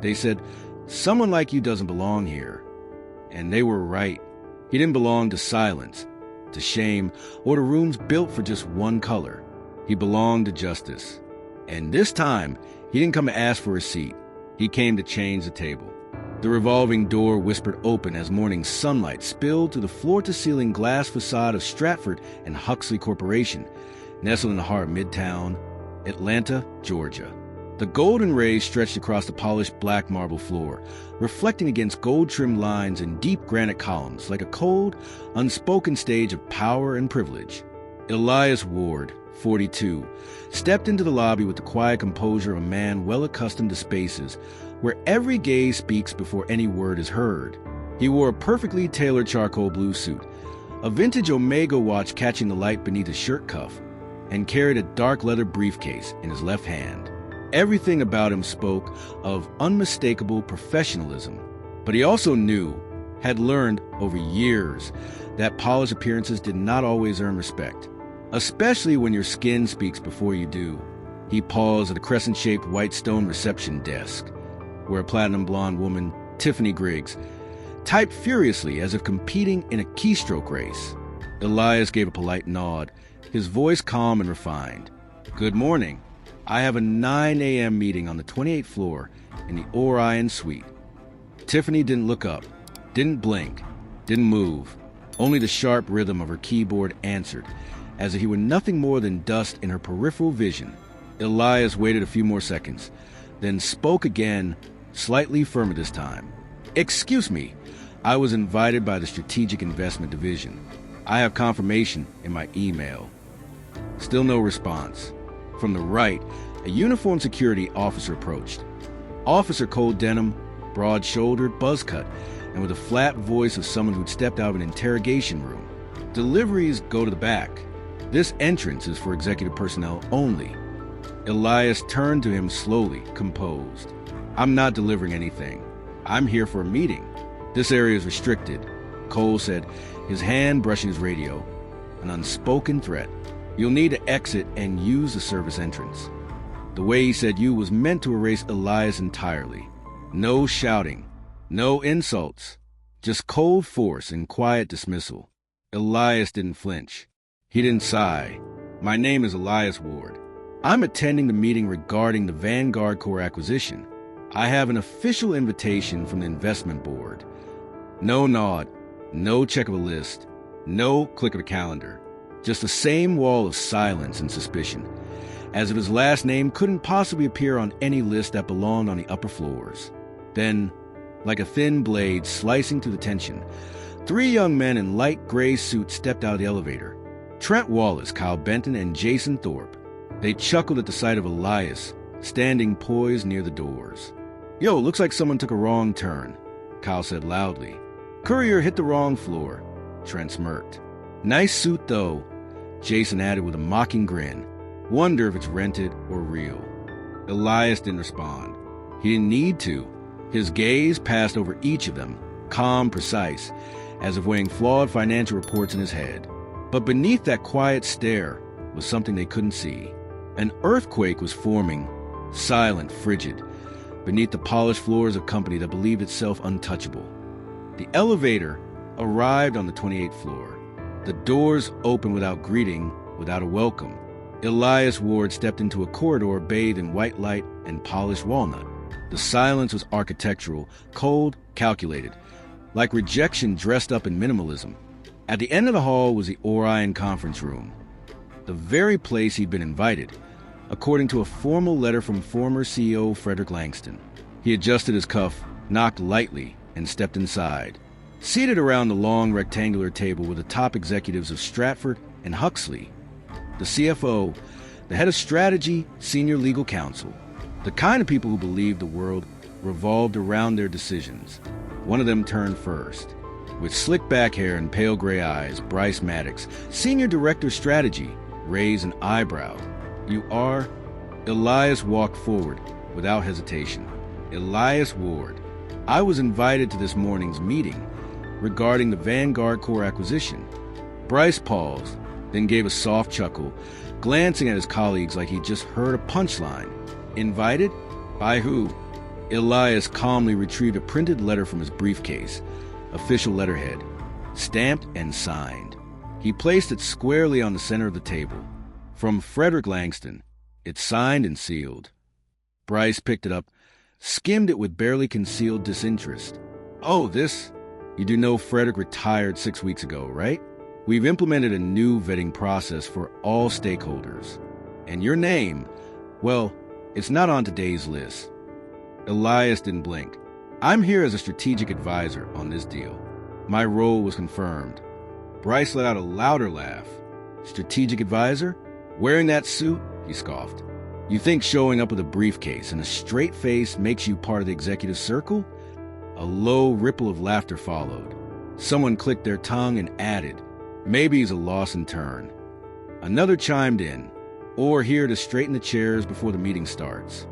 They said, "Someone like you doesn't belong here." And they were right. He didn't belong to silence, to shame, or to rooms built for just one color. He belonged to justice. And this time, he didn't come to ask for a seat. He came to change the table. The revolving door whispered open as morning sunlight spilled through the floor-to-ceiling glass facade of Stratford and Huxley Corporation, nestled in the heart of Midtown, Atlanta, Georgia. The golden rays stretched across the polished black marble floor, reflecting against gold-trimmed lines and deep granite columns like a cold, unspoken stage of power and privilege. Elias Ward, 42, stepped into the lobby with the quiet composure of a man well accustomed to spaces where every gaze speaks before any word is heard. He wore a perfectly tailored charcoal blue suit, a vintage Omega watch catching the light beneath his shirt cuff, and carried a dark leather briefcase in his left hand. Everything about him spoke of unmistakable professionalism, but he also had learned over years, that polished appearances did not always earn respect, especially when your skin speaks before you do. He paused at a crescent-shaped white stone reception desk, where a platinum blonde woman, Tiffany Griggs, typed furiously as if competing in a keystroke race. Elias gave a polite nod, his voice calm and refined. "Good morning. I have a 9 a.m. meeting on the 28th floor in the Orion suite." Tiffany didn't look up, didn't blink, didn't move. Only the sharp rhythm of her keyboard answered, as if he were nothing more than dust in her peripheral vision. Elias waited a few more seconds, then spoke again, slightly firmer this time. "Excuse me, I was invited by the Strategic Investment Division. I have confirmation in my email." Still no response. From the right, a uniformed security officer approached. Officer cold denim, broad-shouldered, buzz-cut, and with a flat voice of someone who'd stepped out of an interrogation room. "Deliveries go to the back. This entrance is for executive personnel only." Elias turned to him slowly, composed. "I'm not delivering anything. I'm here for a meeting. This area is restricted," Cole said, his hand brushing his radio. An unspoken threat. "You'll need to exit and use the service entrance." The way he said "you" was meant to erase Elias entirely. No shouting, no insults, just cold force and quiet dismissal. Elias didn't flinch. He didn't sigh. "My name is Elias Ward. I'm attending the meeting regarding the Vanguard Core acquisition. I have an official invitation from the investment board." No nod, no check of a list, no click of a calendar. Just the same wall of silence and suspicion, as if his last name couldn't possibly appear on any list that belonged on the upper floors. Then, like a thin blade slicing through the tension, 3 young men in light gray suits stepped out of the elevator. Trent Wallace, Kyle Benton, and Jason Thorpe. They chuckled at the sight of Elias, standing poised near the doors. "Yo, looks like someone took a wrong turn," Kyle said loudly. "Courier hit the wrong floor," Trent smirked. "Nice suit, though," Jason added with a mocking grin. "Wonder if it's rented or real." Elias didn't respond. He didn't need to. His gaze passed over each of them, calm, precise, as if weighing flawed financial reports in his head. But beneath that quiet stare was something they couldn't see. An earthquake was forming, silent, frigid, beneath the polished floors of a company that believed itself untouchable. The elevator arrived on the 28th floor. The doors opened without greeting, without a welcome. Elias Ward stepped into a corridor bathed in white light and polished walnut. The silence was architectural, cold, calculated, like rejection dressed up in minimalism. At the end of the hall was the Orion conference room, the very place he'd been invited, according to a formal letter from former CEO Frederick Langston. He adjusted his cuff, knocked lightly, and stepped inside. Seated around the long rectangular table were the top executives of Stratford and Huxley, the CFO, the head of strategy, senior legal counsel, the kind of people who believed the world revolved around their decisions. One of them turned first. With slick back hair and pale gray eyes, Bryce Maddox, senior director strategy, raised an eyebrow. "You are?" Elias walked forward without hesitation. "Elias Ward. I was invited to this morning's meeting regarding the Vanguard Core acquisition." Bryce paused, then gave a soft chuckle, glancing at his colleagues like he'd just heard a punchline. "Invited? By who?" Elias calmly retrieved a printed letter from his briefcase, official letterhead, stamped and signed. He placed it squarely on the center of the table. From Frederick Langston, it's signed and sealed. Bryce picked it up, skimmed it with barely concealed disinterest. Oh, this? You do know Frederick retired 6 weeks ago, right? We've implemented a new vetting process for all stakeholders. And your name, well, it's not on today's list. Elias didn't blink. I'm here as a strategic advisor on this deal. My role was confirmed. Bryce let out a louder laugh. Strategic advisor? Wearing that suit? He scoffed. You think showing up with a briefcase and a straight face makes you part of the executive circle? A low ripple of laughter followed. Someone clicked their tongue and added, maybe he's a loss in turn. Another chimed in, or here to straighten the chairs before the meeting starts.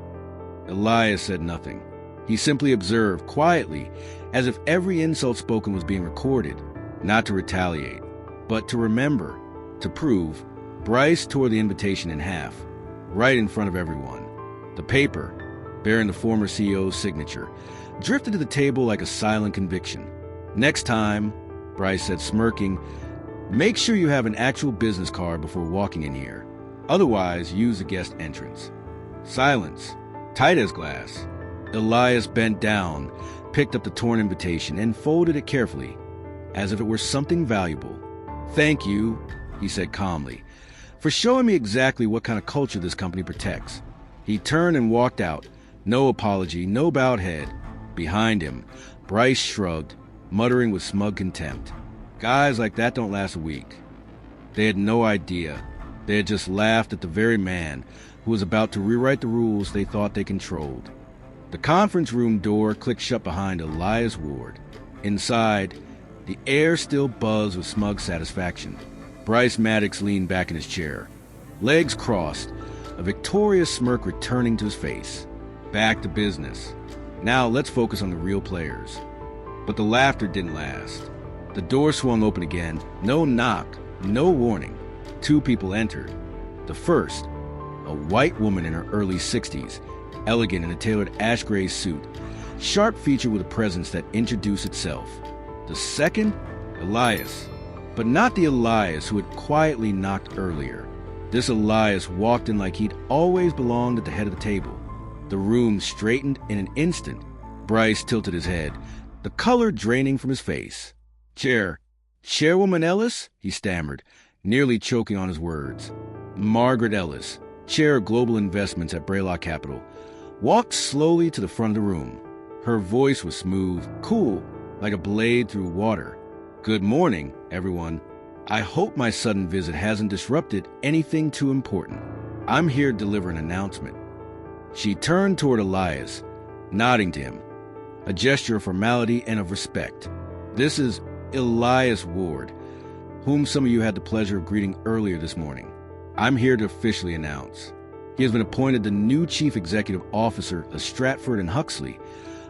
Elias said nothing. He simply observed quietly, as if every insult spoken was being recorded, not to retaliate, but to remember, to prove. Bryce tore the invitation in half, right in front of everyone. The paper, bearing the former CEO's signature, drifted to the table like a silent conviction. Next time, Bryce said, smirking, make sure you have an actual business card before walking in here. Otherwise, use the guest entrance. Silence, tight as glass. Elias bent down, picked up the torn invitation, and folded it carefully, as if it were something valuable. Thank you, he said calmly, for showing me exactly what kind of culture this company protects. He turned and walked out. No apology, no bowed head. Behind him, Bryce shrugged, muttering with smug contempt. Guys like that don't last a week. They had no idea. They had just laughed at the very man who was about to rewrite the rules they thought they controlled. The conference room door clicked shut behind Elias Ward. Inside, the air still buzzed with smug satisfaction. Bryce Maddox leaned back in his chair, legs crossed, a victorious smirk returning to his face. Back to business. Now let's focus on the real players. But the laughter didn't last. The door swung open again. No knock, no warning. 2 people entered. The first, a white woman in her early 60s, elegant in a tailored ash gray suit, sharp-featured with a presence that introduced itself. The second, Elias. But not the Elias who had quietly knocked earlier. This Elias walked in like he'd always belonged at the head of the table. The room straightened in an instant. Bryce tilted his head, the color draining from his face. Chairwoman Ellis? He stammered, nearly choking on his words. Margaret Ellis, Chair of Global Investments at Braylock Capital, walked slowly to the front of the room. Her voice was smooth, cool, like a blade through water. Good morning, everyone. I hope my sudden visit hasn't disrupted anything too important. I'm here to deliver an announcement. She turned toward Elias, nodding to him, a gesture of formality and of respect. This is Elias Ward, whom some of you had the pleasure of greeting earlier this morning. I'm here to officially announce. He has been appointed the new Chief Executive Officer of Stratford & Huxley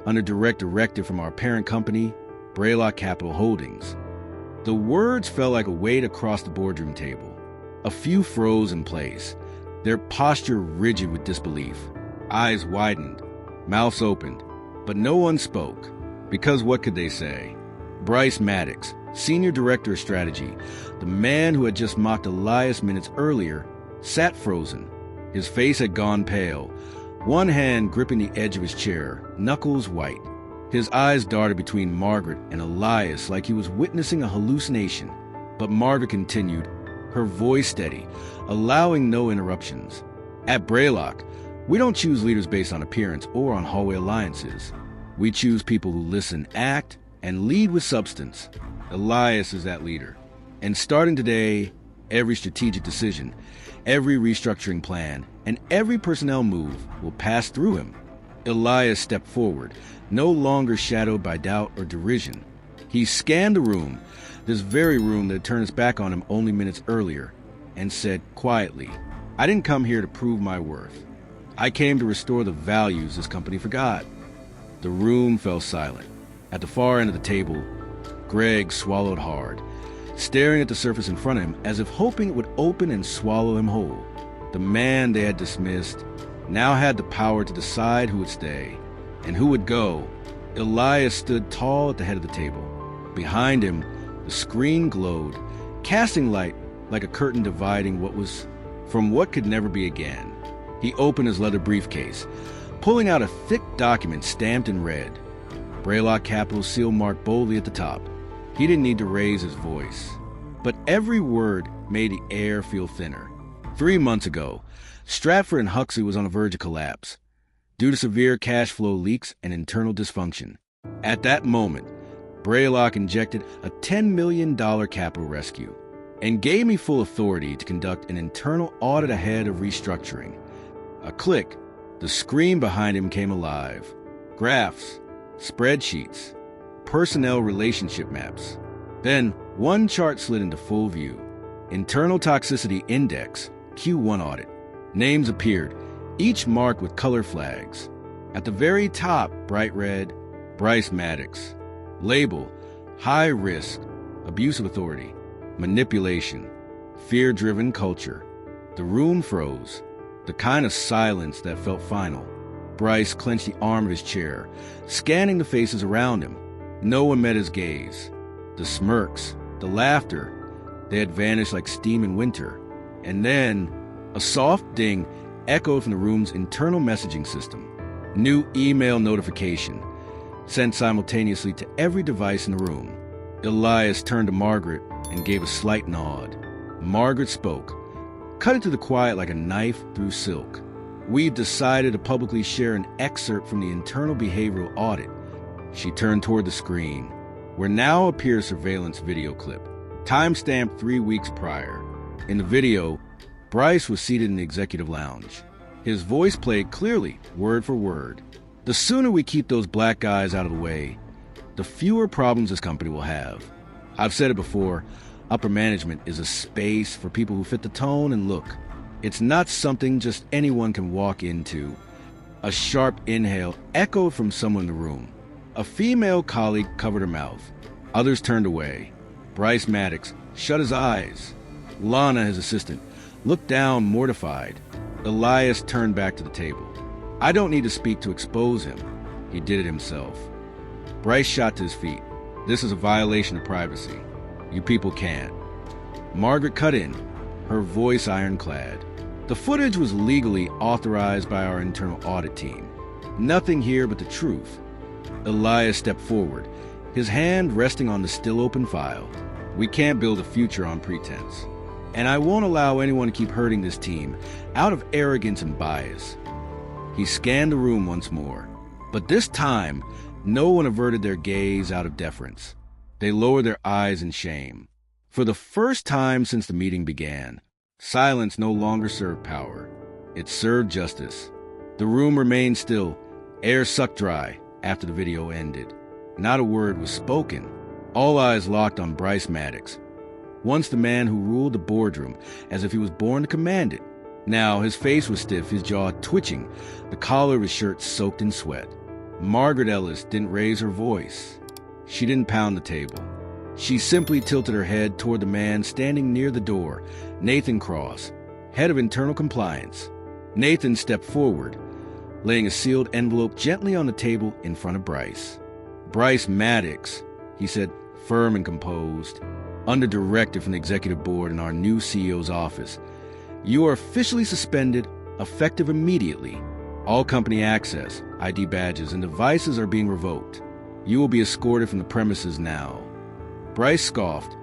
under direct directive from our parent company, Braylock Capital Holdings. The words fell like a weight across the boardroom table. A few froze in place, their posture rigid with disbelief. Eyes widened, mouths opened, but no one spoke, because what could they say? Bryce Maddox, Senior Director of Strategy, the man who had just mocked Elias minutes earlier, sat frozen. His face had gone pale, one hand gripping the edge of his chair, knuckles white. His eyes darted between Margaret and Elias like he was witnessing a hallucination. But Margaret continued, her voice steady, allowing no interruptions. At Braylock, we don't choose leaders based on appearance or on hallway alliances. We choose people who listen, act, and lead with substance. Elias is that leader. And starting today, every strategic decision, every restructuring plan, and every personnel move will pass through him. Elias stepped forward, no longer shadowed by doubt or derision. He scanned the room, this very room that had turned its back on him only minutes earlier, and said quietly, I didn't come here to prove my worth. I came to restore the values this company forgot. The room fell silent. At the far end of the table, Greg swallowed hard, staring at the surface in front of him as if hoping it would open and swallow him whole. The man they had dismissed now had the power to decide who would stay. And who would go? Elias stood tall at the head of the table. Behind him, the screen glowed, casting light like a curtain dividing what was from what could never be again. He opened his leather briefcase, pulling out a thick document stamped in red. Braylock Capital seal marked boldly at the top. He didn't need to raise his voice. But every word made the air feel thinner. 3 months ago, Stratford and Huxley was on the verge of collapse due to severe cash flow leaks and internal dysfunction. At that moment, Braylock injected a $10 million capital rescue and gave me full authority to conduct an internal audit ahead of restructuring. A click, the screen behind him came alive. Graphs, spreadsheets, personnel relationship maps. Then one chart slid into full view. Internal Toxicity Index, Q1 audit. Names appeared, each marked with color flags. At the very top, bright red, Bryce Maddox. Label, high risk, abuse of authority, manipulation, fear-driven culture. The room froze, the kind of silence that felt final. Bryce clenched the arm of his chair, scanning the faces around him. No one met his gaze. The smirks, the laughter, they had vanished like steam in winter. And then, a soft ding echoed from the room's internal messaging system. New email notification, sent simultaneously to every device in the room. Elias turned to Margaret and gave a slight nod. Margaret spoke, cut it to the quiet like a knife through silk. We've decided to publicly share an excerpt from the internal behavioral audit. She turned toward the screen, where now appears surveillance video clip, timestamped 3 weeks prior. In the video, Bryce was seated in the executive lounge. His voice played clearly, word for word. The sooner we keep those black guys out of the way, the fewer problems this company will have. I've said it before, upper management is a space for people who fit the tone and look. It's not something just anyone can walk into. A sharp inhale echoed from someone in the room. A female colleague covered her mouth. Others turned away. Bryce Maddox shut his eyes. Lana, his assistant, looked down, mortified. Elias turned back to the table. I don't need to speak to expose him. He did it himself. Bryce shot to his feet. This is a violation of privacy. You people can't. Margaret cut in, her voice ironclad. The footage was legally authorized by our internal audit team. Nothing here but the truth. Elias stepped forward, his hand resting on the still open file. We can't build a future on pretense. And I won't allow anyone to keep hurting this team out of arrogance and bias. He scanned the room once more, but this time, no one averted their gaze out of deference. They lowered their eyes in shame. For the first time since the meeting began, silence no longer served power. It served justice. The room remained still, air sucked dry after the video ended. Not a word was spoken. All eyes locked on Bryce Maddox, once the man who ruled the boardroom as if he was born to command it. Now his face was stiff, his jaw twitching, the collar of his shirt soaked in sweat. Margaret Ellis didn't raise her voice. She didn't pound the table. She simply tilted her head toward the man standing near the door, Nathan Cross, head of internal compliance. Nathan stepped forward, laying a sealed envelope gently on the table in front of Bryce. Bryce Maddox, he said, firm and composed, under directive from the executive board in our new CEO's office. You are officially suspended, effective immediately. All company access, ID badges, and devices are being revoked. You will be escorted from the premises now. Bryce scoffed,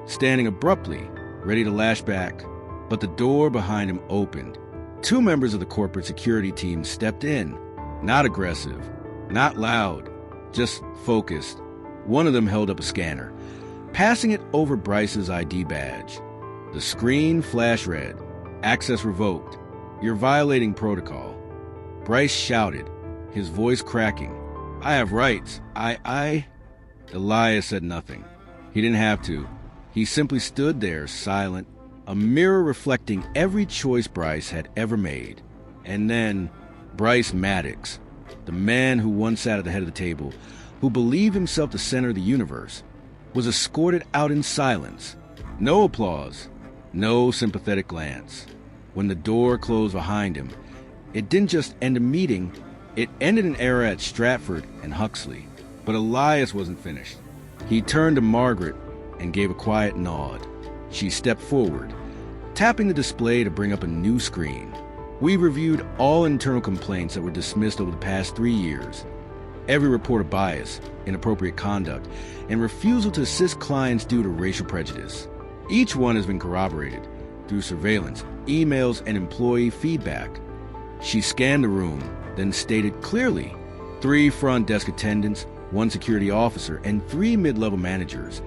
standing abruptly, ready to lash back, but the door behind him opened. 2 members of the corporate security team stepped in, not aggressive, not loud, just focused. One of them held up a scanner, passing it over Bryce's ID badge. The screen flashed red. Access revoked. You're violating protocol. Bryce shouted, his voice cracking. I have rights. Elias said nothing. He didn't have to. He simply stood there, silent, a mirror reflecting every choice Bryce had ever made. And then, Bryce Maddox, the man who once sat at the head of the table, who believed himself the center of the universe, was escorted out in silence. No applause, no sympathetic glance. When the door closed behind him, it didn't just end a meeting, It ended an era at Stratford and Huxley, but Elias wasn't finished. He turned to Margaret and gave a quiet nod. She stepped forward, tapping the display to bring up a new screen. We reviewed all internal complaints that were dismissed over the past 3 years. Every report of bias, inappropriate conduct, and refusal to assist clients due to racial prejudice. Each one has been corroborated through surveillance, emails, and employee feedback. She scanned the room, then stated clearly, 3 front desk attendants, 1 security officer, and 3 mid-level managers,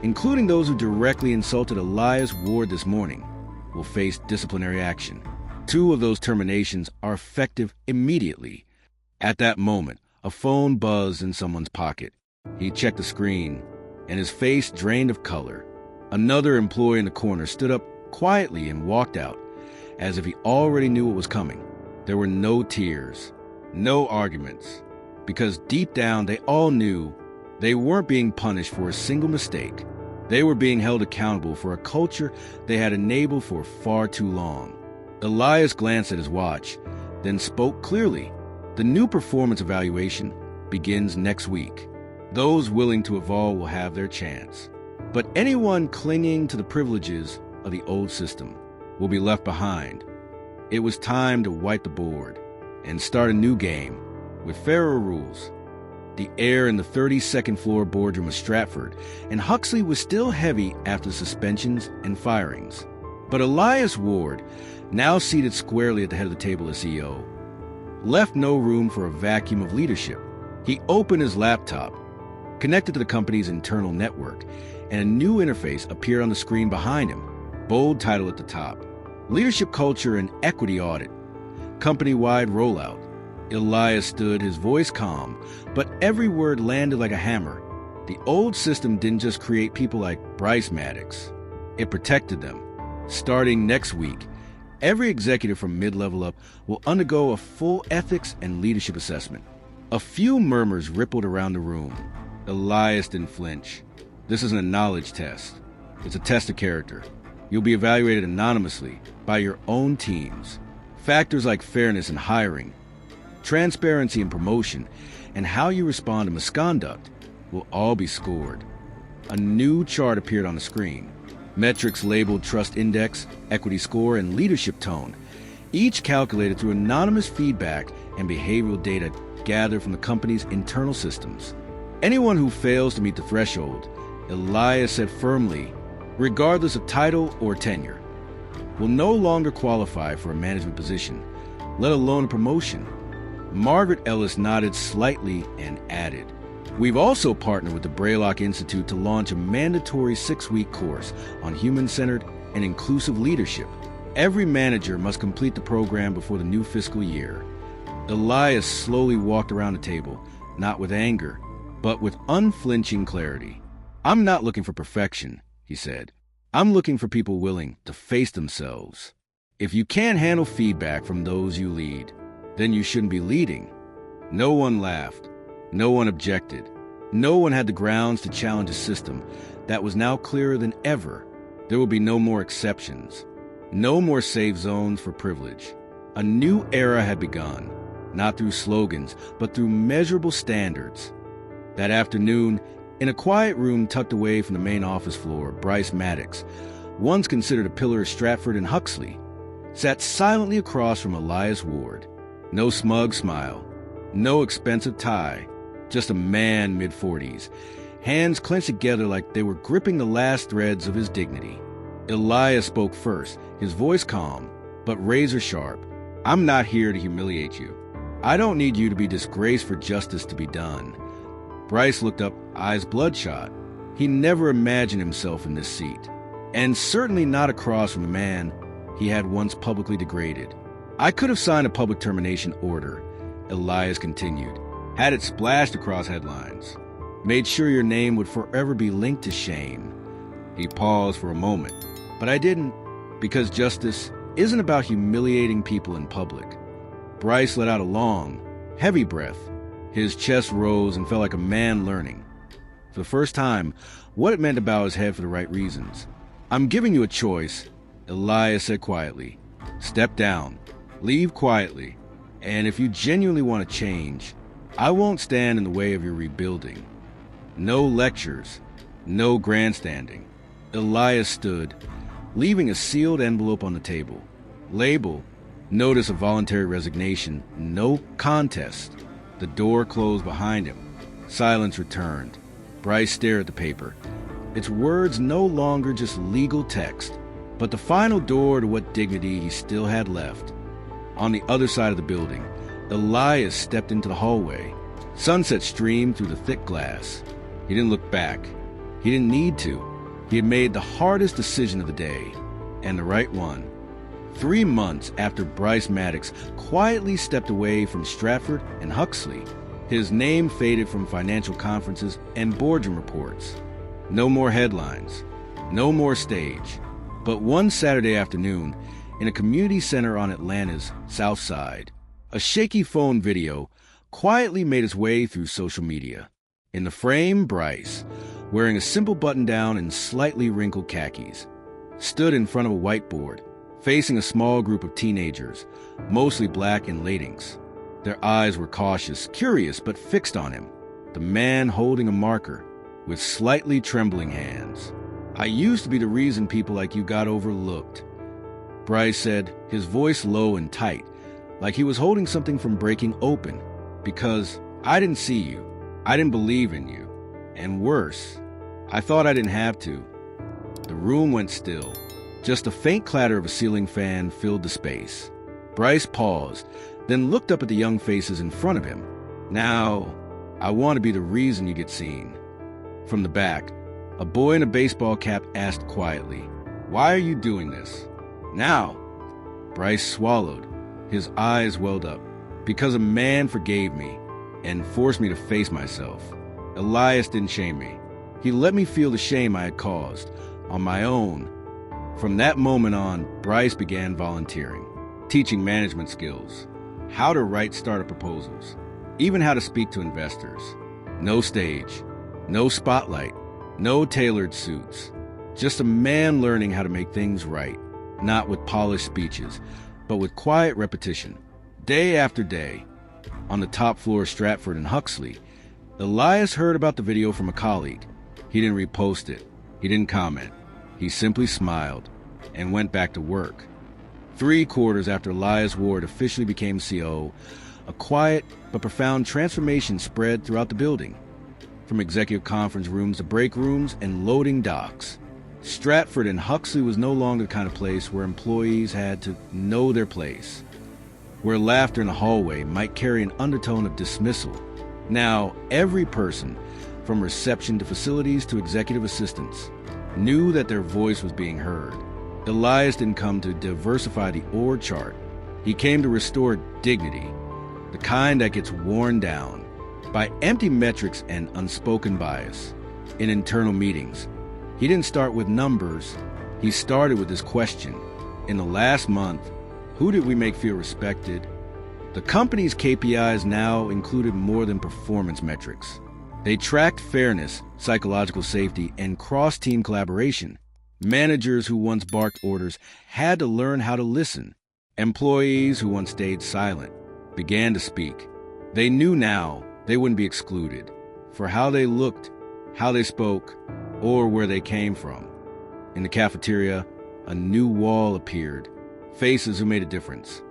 including those who directly insulted Elias Ward this morning, will face disciplinary action. 2 of those terminations are effective immediately. At that moment, a phone buzzed in someone's pocket. He checked the screen, and his face drained of color. Another employee in the corner stood up quietly and walked out, as if he already knew what was coming. There were no tears, no arguments, because deep down they all knew they weren't being punished for a single mistake. They were being held accountable for a culture they had enabled for far too long. Elias glanced at his watch, then spoke clearly. The new performance evaluation begins next week. Those willing to evolve will have their chance. But anyone clinging to the privileges of the old system will be left behind. It was time to wipe the board and start a new game with fairer rules. The air in the 32nd floor boardroom of Stratford and Huxley was still heavy after suspensions and firings. But Elias Ward, now seated squarely at the head of the table as CEO, left no room for a vacuum of leadership. He opened his laptop, connected to the company's internal network, and a new interface appeared on the screen behind him. Bold title at the top: Leadership Culture and Equity Audit, Company-Wide Rollout. Elias stood, his voice calm, but every word landed like a hammer. The old system didn't just create people like Bryce Maddox. It protected them. Starting next week, every executive from mid-level up will undergo a full ethics and leadership assessment. A few murmurs rippled around the room. Elias didn't flinch. This isn't a knowledge test. It's a test of character. You'll be evaluated anonymously by your own teams. Factors like fairness in hiring, transparency in promotion, and how you respond to misconduct will all be scored. A new chart appeared on the screen. Metrics labeled Trust Index, Equity Score, and Leadership Tone, each calculated through anonymous feedback and behavioral data gathered from the company's internal systems. Anyone who fails to meet the threshold, Elias said firmly, regardless of title or tenure, will no longer qualify for a management position, let alone a promotion. Margaret Ellis nodded slightly and added, "We've also partnered with the Braylock Institute to launch a mandatory 6-week course on human-centered and inclusive leadership. Every manager must complete the program before the new fiscal year." Elias slowly walked around the table, not with anger, but with unflinching clarity. "I'm not looking for perfection," he said. "I'm looking for people willing to face themselves. If you can't handle feedback from those you lead, then you shouldn't be leading." No one laughed. No one objected. No one had the grounds to challenge a system that was now clearer than ever. There will be no more exceptions. No more safe zones for privilege. A new era had begun, not through slogans, but through measurable standards. That afternoon, in a quiet room tucked away from the main office floor, Bryce Maddox, once considered a pillar of Stratford and Huxley, sat silently across from Elias Ward. No smug smile, no expensive tie, just a man mid-40s, hands clenched together like they were gripping the last threads of his dignity. Elias spoke first, his voice calm, but razor sharp. "I'm not here to humiliate you. I don't need you to be disgraced for justice to be done." Bryce looked up, eyes bloodshot. He never imagined himself in this seat, and certainly not across from a man he had once publicly degraded. "I could have signed a public termination order," Elias continued, "had it splashed across headlines, made sure your name would forever be linked to shame." He paused for a moment. "But I didn't, because justice isn't about humiliating people in public." Bryce let out a long, heavy breath. His chest rose and felt like a man learning, for the first time, what it meant to bow his head for the right reasons. "I'm giving you a choice," Elias said quietly. "Step down, leave quietly, And if you genuinely want to change, I won't stand in the way of your rebuilding. No lectures, no grandstanding. Elias stood, leaving a sealed envelope on the table. Label, notice of voluntary resignation, no contest. The door closed behind him. Silence returned. Bryce stared at the paper. Its words no longer just legal text, but the final door to what dignity he still had left. On the other side of the building, Elias stepped into the hallway. Sunset streamed through the thick glass. He didn't look back. He didn't need to. He had made the hardest decision of the day, and the right one. 3 months after Bryce Maddox quietly stepped away from Stratford and Huxley, his name faded from financial conferences and boardroom reports. No more headlines, no more stage. But one Saturday afternoon, in a community center on Atlanta's South Side, a shaky phone video quietly made its way through social media. In the frame, Bryce, wearing a simple button-down and slightly wrinkled khakis, stood in front of a whiteboard, facing a small group of teenagers, mostly black and Latinx. Their eyes were cautious, curious, but fixed on him, the man holding a marker, with slightly trembling hands. "I used to be the reason people like you got overlooked," Bryce said, his voice low and tight, like he was holding something from breaking open. "Because I didn't see you. I didn't believe in you. And worse, I thought I didn't have to." The room went still. Just a faint clatter of a ceiling fan filled the space. Bryce paused, then looked up at the young faces in front of him. "Now, I want to be the reason you get seen." From the back, a boy in a baseball cap asked quietly, "Why are you doing this?" "Now." Bryce swallowed. His eyes welled up. "Because a man forgave me and forced me to face myself. Elias didn't shame me. He let me feel the shame I had caused, on my own." From that moment on, Bryce began volunteering, teaching management skills, how to write startup proposals, even how to speak to investors. No stage, no spotlight, no tailored suits. Just a man learning how to make things right, not with polished speeches, but with quiet repetition. Day after day, on the top floor of Stratford and Huxley, Elias heard about the video from a colleague. He didn't repost it. He didn't comment. He simply smiled and went back to work. 3 quarters after Elias Ward officially became CO, a quiet but profound transformation spread throughout the building. From executive conference rooms to break rooms and loading docks, Stratford and Huxley was no longer the kind of place where employees had to know their place, where laughter in the hallway might carry an undertone of dismissal. Now, every person, from reception to facilities to executive assistants, knew that their voice was being heard. Elias didn't come to diversify the org chart. He came to restore dignity, the kind that gets worn down by empty metrics and unspoken bias. In internal meetings, he didn't start with numbers. He started with this question: in the last month, who did we make feel respected? The company's KPIs now included more than performance metrics. They tracked fairness, psychological safety, and cross-team collaboration. Managers who once barked orders had to learn how to listen. Employees who once stayed silent began to speak. They knew now they wouldn't be excluded for how they looked, how they spoke, or where they came from. In the cafeteria, a new wall appeared. Faces who made a difference.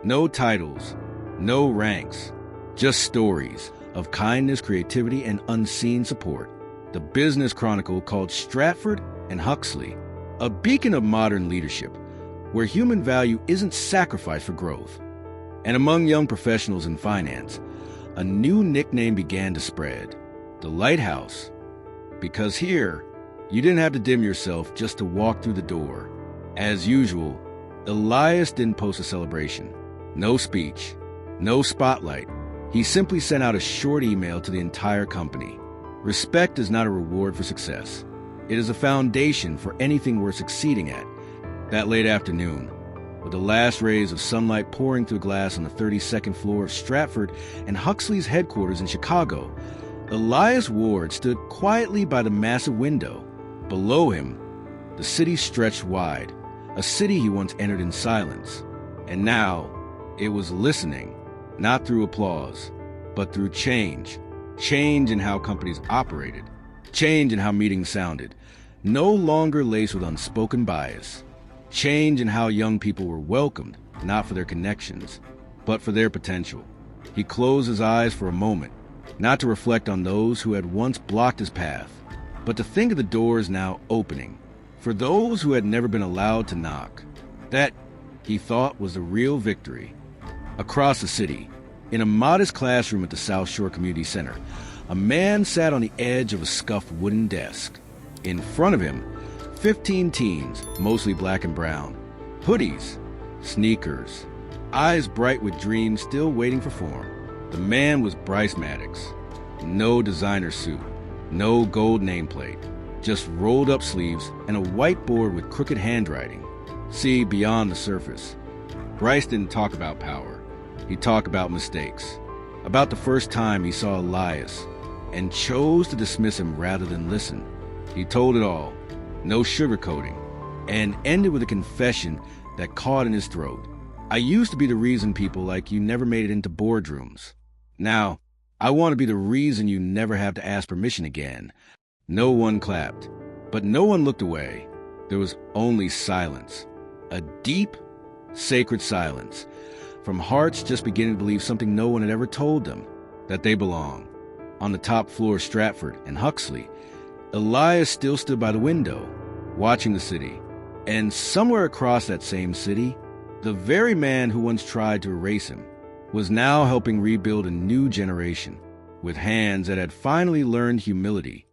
No titles, no ranks, just stories of kindness, creativity, and unseen support. The business chronicle called Stratford and Huxley, a beacon of modern leadership, where human value isn't sacrificed for growth. And among young professionals in finance, a new nickname began to spread: the Lighthouse. Because here, you didn't have to dim yourself just to walk through the door. As usual, Elias didn't post a celebration. No speech, no spotlight. He simply sent out a short email to the entire company. Respect is not a reward for success. It is a foundation for anything worth succeeding at. That late afternoon, with the last rays of sunlight pouring through glass on the 32nd floor of Stratford and Huxley's headquarters in Chicago, Elias Ward stood quietly by the massive window. Below him, the city stretched wide, a city he once entered in silence. And now, it was listening. not through applause, but through change. Change in how companies operated, change in how meetings sounded, no longer laced with unspoken bias. Change in how young people were welcomed, not for their connections, but for their potential. He closed his eyes for a moment, not to reflect on those who had once blocked his path, but to think of the doors now opening, for those who had never been allowed to knock. That, he thought, was the real victory. Across the city, in a modest classroom at the South Shore Community Center, a man sat on the edge of a scuffed wooden desk. In front of him, 15 teens, mostly black and brown, hoodies, sneakers, eyes bright with dreams still waiting for form. The man was Bryce Maddox. No designer suit, no gold nameplate, just rolled up sleeves and a whiteboard with crooked handwriting. See beyond the surface. Bryce didn't talk about power. He talked about mistakes, about the first time he saw Elias and chose to dismiss him rather than listen. He told it all, no sugarcoating, and ended with a confession that caught in his throat. I used to be the reason people like you never made it into boardrooms. Now, I want to be the reason you never have to ask permission again. No one clapped, but no one looked away. There was only silence, a deep, sacred silence, from hearts just beginning to believe something no one had ever told them, that they belong. On the top floor of Stratford and Huxley, Elias still stood by the window, watching the city. And somewhere across that same city, the very man who once tried to erase him was now helping rebuild a new generation, with hands that had finally learned humility